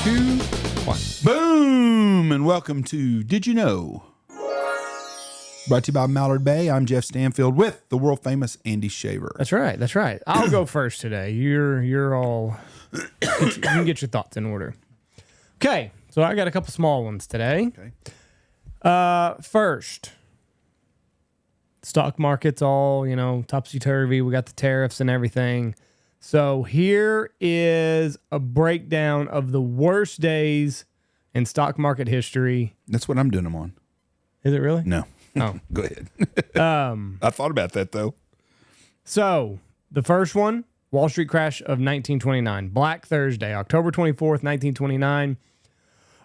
2, 1. Boom! And welcome to Did You Know? Brought to you by Mallard Bay. I'm Jeff Stanfield with the world famous Andy Shaver. That's right. That's right. I'll go first today. You're all. You can get your thoughts in order. Okay, so I got a couple small ones today. Okay. First, stock market's all topsy-turvy. We got the tariffs and everything. So here is a breakdown of the worst days in stock market history. That's what I'm doing them on. Is it really? No. Oh. Go ahead. I thought about that, though. So the first one, Wall Street crash of 1929. Black Thursday, October 24th, 1929.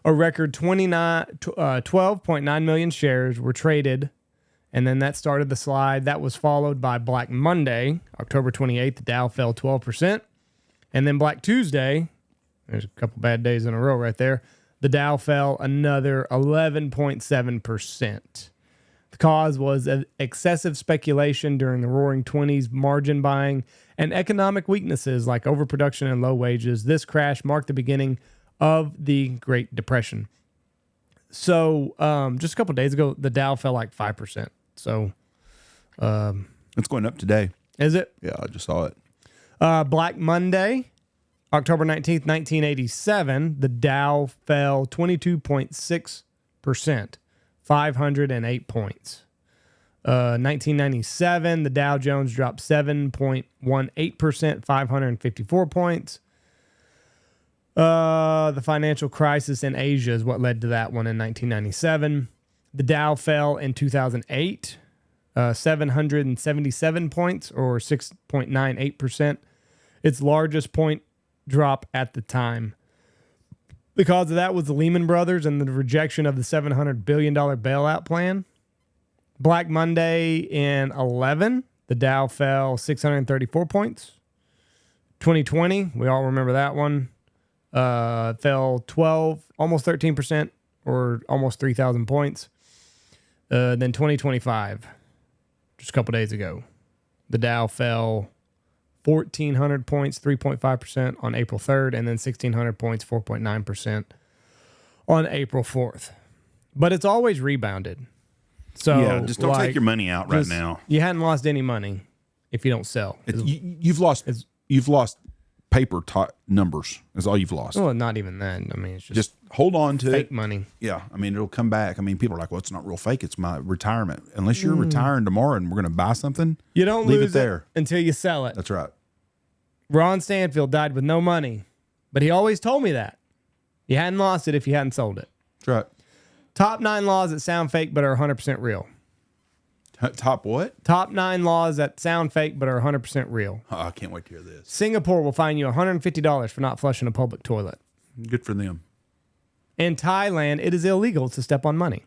A record 12.9 million shares were traded, and then that started the slide. That was followed by Black Monday, October 28th. The Dow fell 12%. And then Black Tuesday, there's a couple bad days in a row right there, the Dow fell another 11.7%. The cause was excessive speculation during the Roaring '20s, margin buying, and economic weaknesses like overproduction and low wages. This crash marked the beginning of the Great Depression. So just a couple of days ago, the Dow fell like 5%. So it's going up today. Is it? Yeah, I just saw it. Black Monday, October 19th, 1987, the Dow fell 22.6%. 508 points. 1997, the Dow Jones dropped 7.18%, 554 points. The financial crisis in Asia is what led to that one in 1997. The Dow fell in 2008, 777 points, or 6.98%, its largest point drop at the time. The cause of that was the Lehman Brothers and the rejection of the $700 billion bailout plan. Black Monday in 11, the Dow fell 634 points. 2020, we all remember that one, fell 12, almost 13%, or almost 3,000 points. Then 2025, just a couple days ago, the Dow fell 1,400 points, 3.5% on April 3rd, and then 1,600 points, 4.9% on April 4th. But it's always rebounded. So yeah, just don't take your money out right now. You hadn't lost any money if you don't sell. You've lost paper numbers. Is all you've lost. Well, not even that. I mean, it's just hold on to fake it. money. Yeah, I mean, it'll come back. I mean, people are like, well, it's not real fake. It's my retirement. Unless you're retiring tomorrow and we're going to buy something, you don't leave lose it there until you sell it. That's right. Ron Stanfield died with no money, but he always told me that. You hadn't lost it if you hadn't sold it. That's right. Top 9 laws that sound fake but are 100% real. Top what? Top 9 laws that sound fake but are 100% real. Oh, I can't wait to hear this. Singapore will fine you $150 for not flushing a public toilet. Good for them. In Thailand, it is illegal to step on money.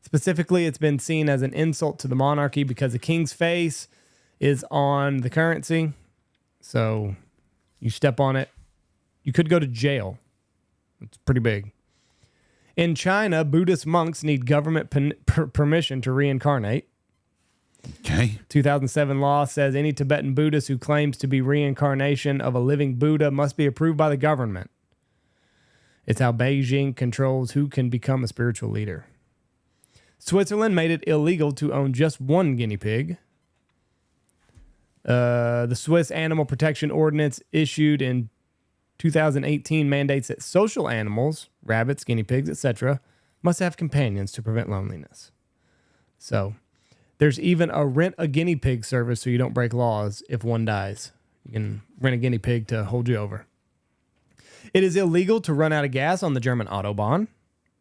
Specifically, it's been seen as an insult to the monarchy because the king's face is on the currency. So you step on it, you could go to jail. It's pretty big. In China, Buddhist monks need government permission to reincarnate. Okay. 2007 law says any Tibetan Buddhist who claims to be reincarnation of a living Buddha must be approved by the government. It's how Beijing controls who can become a spiritual leader. Switzerland made it illegal to own just one guinea pig. The Swiss Animal Protection Ordinance issued in 2018 mandates that social animals, rabbits, guinea pigs, etc., must have companions to prevent loneliness. So there's even a rent a guinea pig service so you don't break laws if one dies. You can rent a guinea pig to hold you over. It is illegal to run out of gas on the German Autobahn.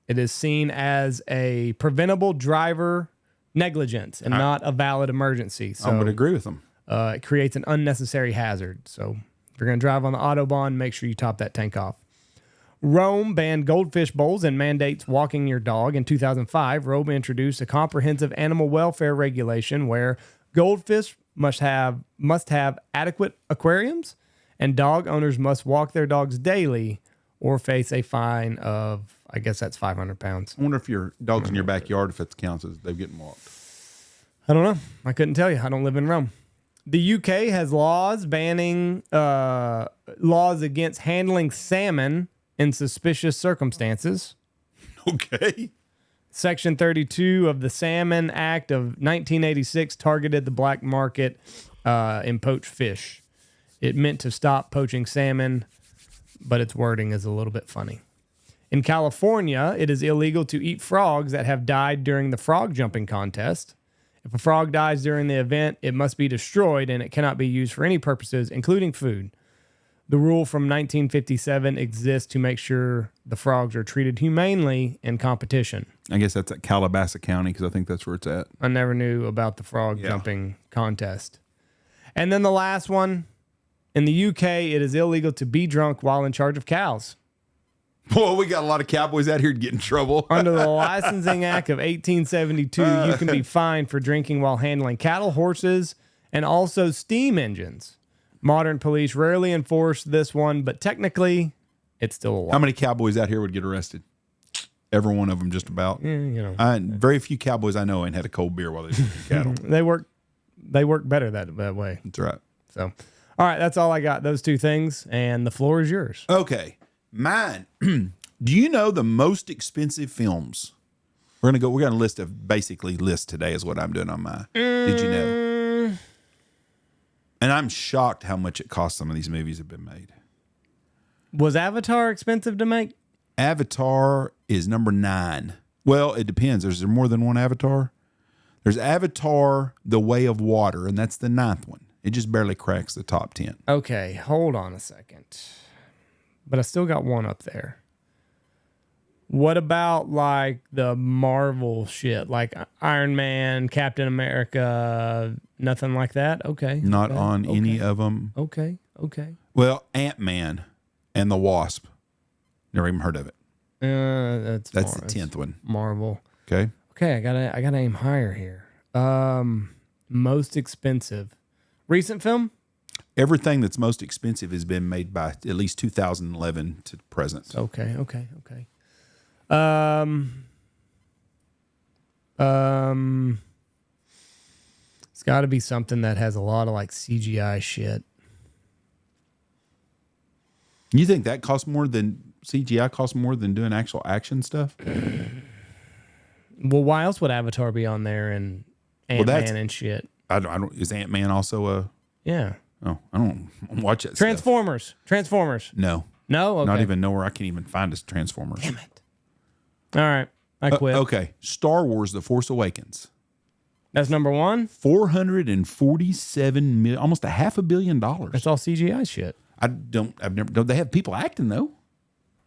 It is seen as a preventable driver negligence and not a valid emergency. So I would agree with them. It creates an unnecessary hazard. So if you're going to drive on the Autobahn, make sure you top that tank off. Rome banned goldfish bowls and mandates walking your dog. In 2005, Rome introduced a comprehensive animal welfare regulation where goldfish must have adequate aquariums and dog owners must walk their dogs daily or face a fine of, I guess that's 500 pounds. I wonder if your dog's in your backyard, if it counts as they're getting walked. I don't know. I couldn't tell you. I don't live in Rome. The UK has laws banning laws against handling salmon in suspicious circumstances. Okay. Section 32 of the Salmon Act of 1986 targeted the black market in poached fish. It meant to stop poaching salmon, but its wording is a little bit funny. In California, it is illegal to eat frogs that have died during the frog jumping contest. If a frog dies during the event, it must be destroyed and it cannot be used for any purposes, including food. The rule from 1957 exists to make sure the frogs are treated humanely in competition. I guess that's at Calabasas County because I think that's where it's at. I never knew about the frog jumping contest. And then the last one, in the UK, it is illegal to be drunk while in charge of cows. Boy, we got a lot of cowboys out here to get in trouble. Under the Licensing Act of 1872, you can be fined for drinking while handling cattle, horses, and also steam engines. Modern police rarely enforce this one, but technically, it's still a law. How many cowboys out here would get arrested? Every one of them, just about. Yeah, you know, Very few cowboys I know ain't had a cold beer while they drinking cattle. They work better that way. That's right. So, all right, that's all I got. Those two things, and the floor is yours. Okay, mine. Do you know the most expensive films? We're gonna list today is what I'm doing on mine. Did you know? And I'm shocked how much it costs some of these movies have been made. Was Avatar expensive to make? Avatar is number 9. Well, it depends. Is there more than one Avatar? There's Avatar, The Way of Water, and that's the 9th one. It just barely cracks the top 10. Okay, hold on a second. But I still got one up there. What about like the Marvel shit, like Iron Man, Captain America, nothing like that? Okay. Not on any of them. Okay. Well, Ant-Man and the Wasp. Never even heard of it. That's the 10th one. Marvel. Okay. Okay, I gotta aim higher here. Most expensive. Recent film? Everything that's most expensive has been made by at least 2011 to present. Okay. It's got to be something that has a lot of like CGI shit. You think that costs more than CGI costs more than doing actual action stuff? Well, why else would Avatar be on there and Ant-Man and shit? I don't. Is Ant-Man also a? Yeah. Oh, I don't watch that. Transformers. No. Okay. Not even know where I can even find a Transformers. Damn it. All right. I quit. Okay. Star Wars: The Force Awakens. That's number 1. $447 million, almost $500 million. That's all CGI shit. Don't they have people acting though?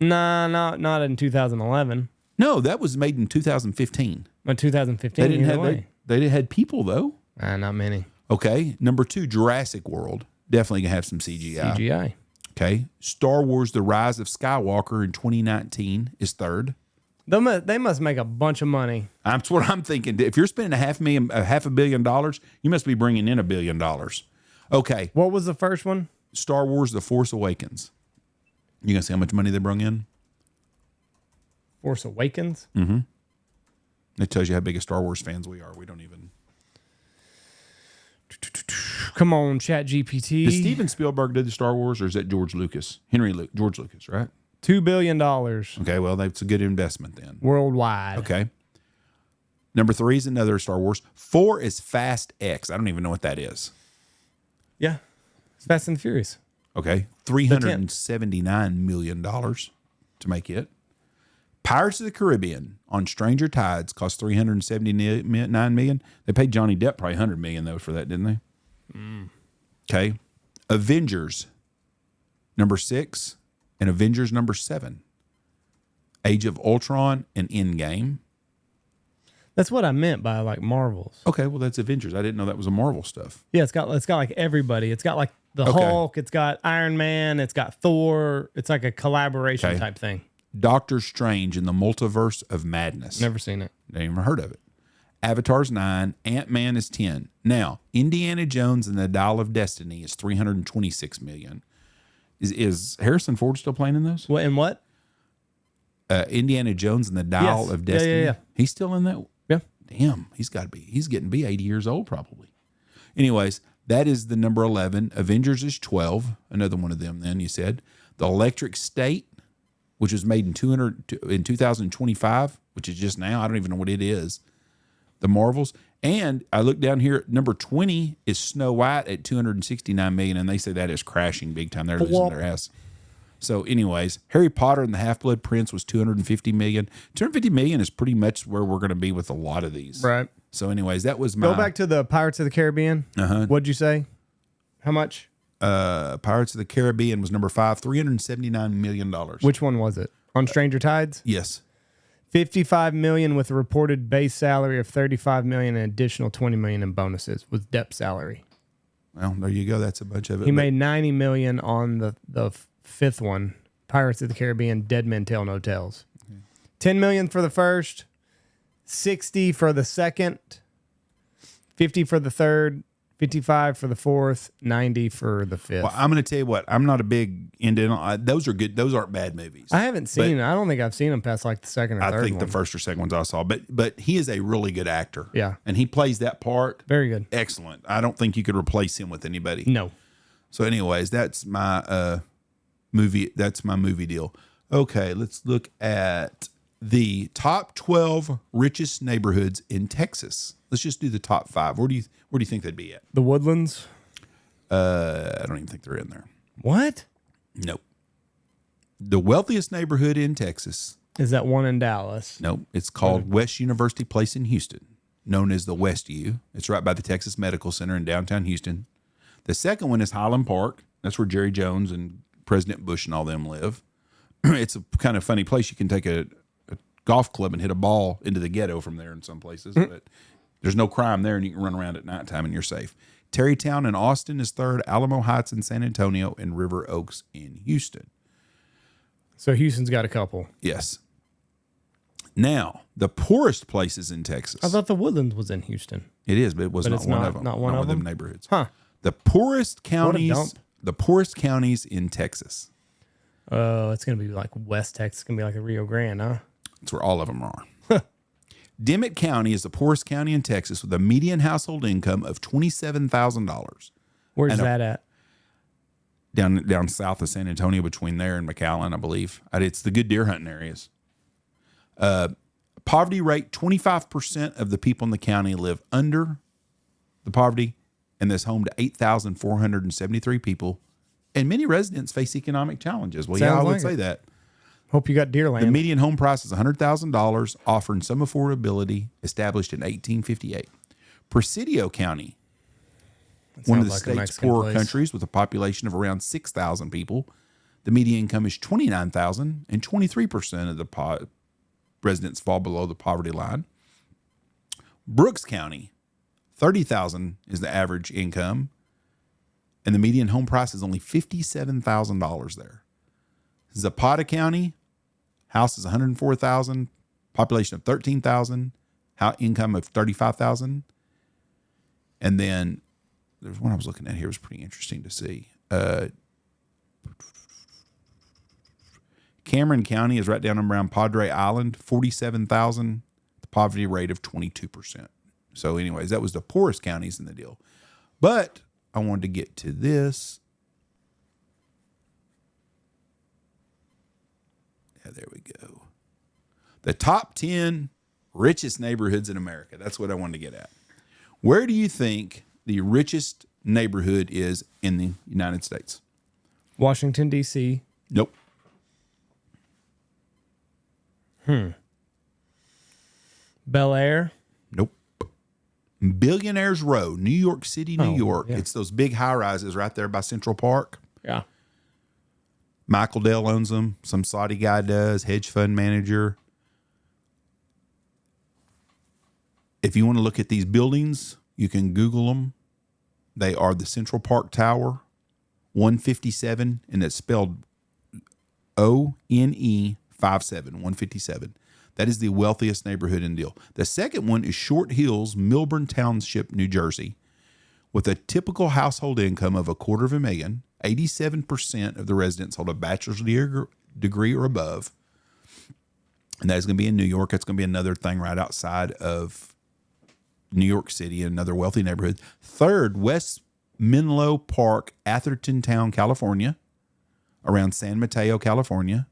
Nah, not in 2011. No, that was made in 2015. In 2015. They didn't have they had people though. Not many. Okay. Number 2, Jurassic World. Definitely gonna have some CGI. CGI. Okay. Star Wars: The Rise of Skywalker in 2019 is 3rd. They must make a bunch of money. That's what I'm thinking. If you're spending $500 million, you must be bringing in $1 billion. Okay. What was the first one? Star Wars: The Force Awakens. You gonna see how much money they brought in? Force Awakens? Mm-hmm. It tells you how big of Star Wars fans we are. We don't even. Come on, Chat GPT. Did Steven Spielberg do the Star Wars, or is that George Lucas? George Lucas, right? $2 billion. Okay, well, that's a good investment then. Worldwide. Okay. Number 3 is another Star Wars. 4 is Fast X. I don't even know what that is. Yeah. It's Fast and the Furious. Okay. $379 million to make it. Pirates of the Caribbean on Stranger Tides cost $379 million. They paid Johnny Depp probably $100 million though for that, didn't they? Okay. Avengers, number 6, and Avengers number 7. Age of Ultron and Endgame. That's what I meant by like Marvels. Okay, well that's Avengers. I didn't know that was a Marvel stuff. Yeah, it's got like everybody. It's got like the Hulk. It's got Iron Man. It's got Thor. It's like a collaboration type thing. Doctor Strange in the Multiverse of Madness. Never seen it. Never heard of it. Avatar's 9. Ant-Man is 10. Now, Indiana Jones and the Dial of Destiny is $326 million. Is Harrison Ford still playing in those? What and what? Indiana Jones and the Dial of Destiny. Yeah. He's still in that. Yeah. Damn, he's getting to be 80 years old probably. Anyways, that is the number 11. Avengers is 12. Another one of them. Then you said The Electric State which was made in 2025, which is just now. I don't even know what it is. The Marvels. And I look down here, number 20 is Snow White at $269 million, and they say that is crashing big time. They're losing their ass. So, anyways, Harry Potter and the Half-Blood Prince was $250 million. $250 million is pretty much where we're going to be with a lot of these. Right. So, anyways, that was my... Go back to the Pirates of the Caribbean. What'd you say? How much? Pirates of the Caribbean was number 5, $379 million. Which one was it? On Stranger Tides? Yes. $55 million with a reported base salary of $35 million and additional $20 million in bonuses with Depp's salary. Well, there you go. That's a bunch of it. He made $90 million on the fifth one, Pirates of the Caribbean, Dead Men Tell No Tales. $10 million for the first, $60 for the second, $50 for the third, $55 for the fourth, $90 for the fifth. Well, I'm going to tell you what. I'm not a big into those are good. Those aren't bad movies. I haven't seen. I don't think I've seen them past like the second or third. I think one. the first or second ones I saw, but he is a really good actor. Yeah, and he plays that part very good. Excellent. I don't think you could replace him with anybody. No. So, anyways, that's my movie. That's my movie deal. Okay, let's look at the top 12 richest neighborhoods in Texas. Let's just do the top 5. Where do you think they'd be at? The Woodlands. I don't even think they're in there. What? Nope. The wealthiest neighborhood in Texas. Is that one in Dallas? Nope. It's called West University Place in Houston, known as the West U. It's right by the Texas Medical Center in downtown Houston. The second one is Highland Park. That's where Jerry Jones and President Bush and all them live. It's a kind of funny place. You can take a golf club and hit a ball into the ghetto from there in some places, but there's no crime there, and you can run around at nighttime and you're safe. Terrytown in Austin is third, Alamo Heights in San Antonio, and River Oaks in Houston. So Houston's got a couple. Yes. Now, the poorest places in Texas. I thought the Woodlands was in Houston. It is, but it was not one of them. Not one of them neighborhoods. Huh. The poorest counties. The poorest counties in Texas. Oh, it's going to be like West Texas. It's going to be like a Rio Grande, huh? That's where all of them are. Dimmitt County is the poorest county in Texas with a median household income of $27,000. Where's that at? Down south of San Antonio, between there and McAllen, I believe. It's the good deer hunting areas. Poverty rate, 25% of the people in the county live under the poverty, and that's home to 8,473 people. And many residents face economic challenges. Well, I would say that. Hope you got deer land. The median home price is $100,000, offering some affordability, established in 1858. Presidio County, one of the state's poorer countries with a population of around 6,000 people. The median income is $29,000, and 23% of the residents fall below the poverty line. Brooks County, $30,000 is the average income, and the median home price is only $57,000 there. Zapata County, house is $104,000, population of 13,000, income of $35,000. And then there's one I was looking at here, was pretty interesting to see. Cameron County is right down around Padre Island, 47,000, the poverty rate of 22%. So anyways, that was the poorest counties in the deal. But I wanted to get to this. Yeah, there we go. The top 10 richest neighborhoods in America. That's what I wanted to get at. Where do you think the richest neighborhood is in the United States? Washington, D.C. Nope. Bel Air? Nope. Billionaires Row, New York City, New York. Yeah. It's those big high-rises right there by Central Park. Yeah. Michael Dell owns them. Some Saudi guy does, hedge fund manager. If you want to look at these buildings, you can Google them. They are the Central Park Tower, 157, and it's spelled ONE 57, 157. That is the wealthiest neighborhood in the deal. The second one is Short Hills, Milburn Township, New Jersey, with a typical household income of $250,000. 87% of the residents hold a bachelor's degree or above. And that is going to be in New York. It's going to be another thing right outside of New York City, another wealthy neighborhood. Third, West Menlo Park, Atherton Town, California, around San Mateo, California.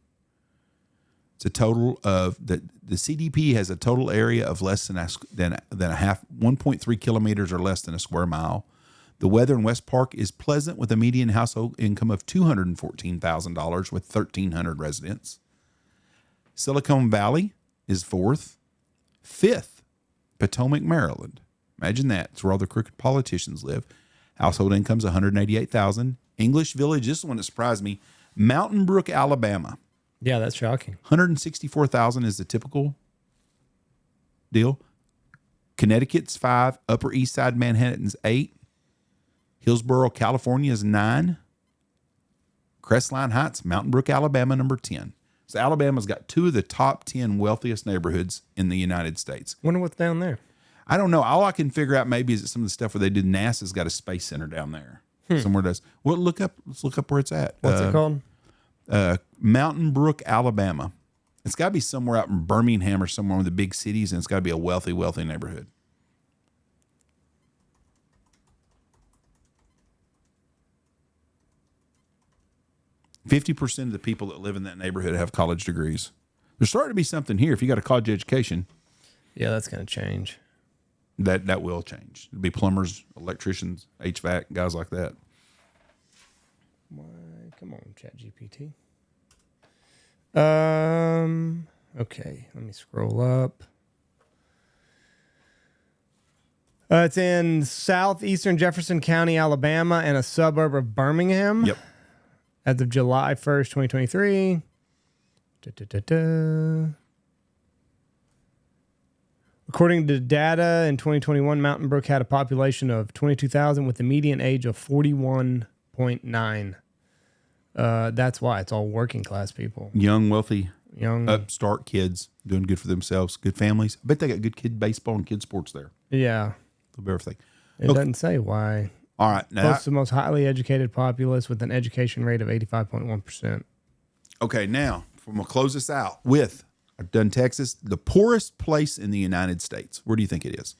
It's a total of the CDP has a total area of less than a half 1.3 kilometers or less than a square mile. The weather in West Park is pleasant with a median household income of $214,000 with 1,300 residents. Silicon Valley is fourth. Fifth, Potomac, Maryland. Imagine that. It's where all the crooked politicians live. Household income's $188,000. English Village, this is one that surprised me. Mountain Brook, Alabama. Yeah, that's shocking. $164,000 is the typical deal. Connecticut's 5. Upper East Side Manhattan's 8. Hillsborough, California is 9. Crestline Heights, Mountain Brook, Alabama, number 10. So Alabama's got 2 of the top 10 wealthiest neighborhoods in the United States. Wonder what's down there. I don't know. All I can figure out maybe is that some of the stuff where they did NASA's got a space center down there. Somewhere does. Well, let's look up where it's at. What's it called? Mountain Brook, Alabama. It's got to be somewhere out in Birmingham or somewhere in the big cities, and it's got to be a wealthy neighborhood. %50 of the people that live in that neighborhood have college degrees. There's starting to be something here. If you got a college education, yeah, that's going to change. That will change. It'll be plumbers, electricians, HVAC, guys like that. Why? Come on, ChatGPT. Okay, let me scroll up. It's in southeastern Jefferson County, Alabama, and a suburb of Birmingham. Yep. As of July 1st, 2023. According to data in 2021, Mountain Brook had a population of 22,000 with a median age of 41.9. That's why it's all working class people. Young, wealthy, upstart kids doing good for themselves, good families. I bet they got good kid baseball and kid sports there. Yeah. A little bit of everything. It doesn't say why. All right. Now, Boasts the most highly educated populace with an education rate of 85.1%. Okay, now, I'm going to close this out with, I've done Texas, the poorest place in the United States. Where do you think it is?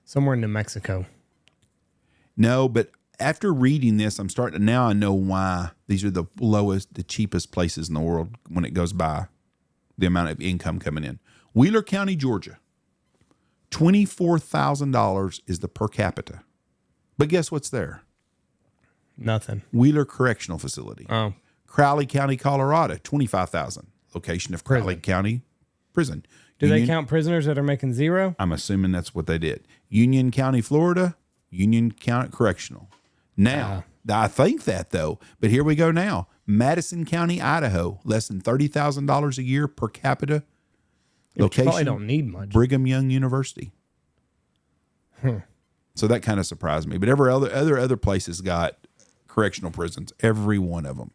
Somewhere in New Mexico. No, but after reading this, now I know why these are the lowest, the cheapest places in the world when it goes by the amount of income coming in. Wheeler County, Georgia. $24,000 is the per capita. But guess what's there? Nothing. Wheeler Correctional Facility. Oh. Crowley County, Colorado, $25,000. Location of Crowley County Prison. Do they count prisoners that are making zero? I'm assuming that's what they did. Union County, Florida, Union County Correctional. Now, I think that though, but here we go now. Madison County, Idaho, less than $30,000 a year per capita. Location, probably don't need much. Brigham Young University. So that kind of surprised me. But other places got correctional prisons, every one of them.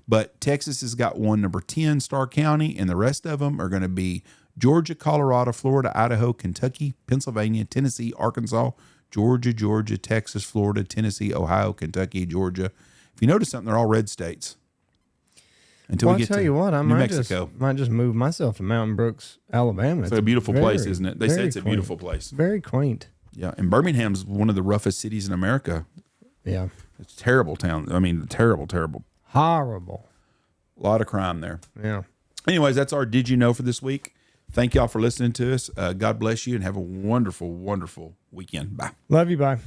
But Texas has got one, number 10, Starr County, and the rest of them are going to be Georgia, Colorado, Florida, Idaho, Kentucky, Pennsylvania, Tennessee, Arkansas, Georgia, Texas, Florida, Tennessee, Ohio, Kentucky, Georgia. If you notice something, they're all red states. Until we get to New Mexico. Might just move myself to Mountain Brooks, Alabama. It's a beautiful place, isn't it? They say it's a beautiful place. Very quaint. Yeah, and Birmingham's one of the roughest cities in America. Yeah. It's a terrible town. I mean, terrible. Horrible. A lot of crime there. Yeah. Anyways, that's our Did You Know for this week. Thank y'all for listening to us. God bless you and have a wonderful, wonderful weekend. Bye. Love you. Bye.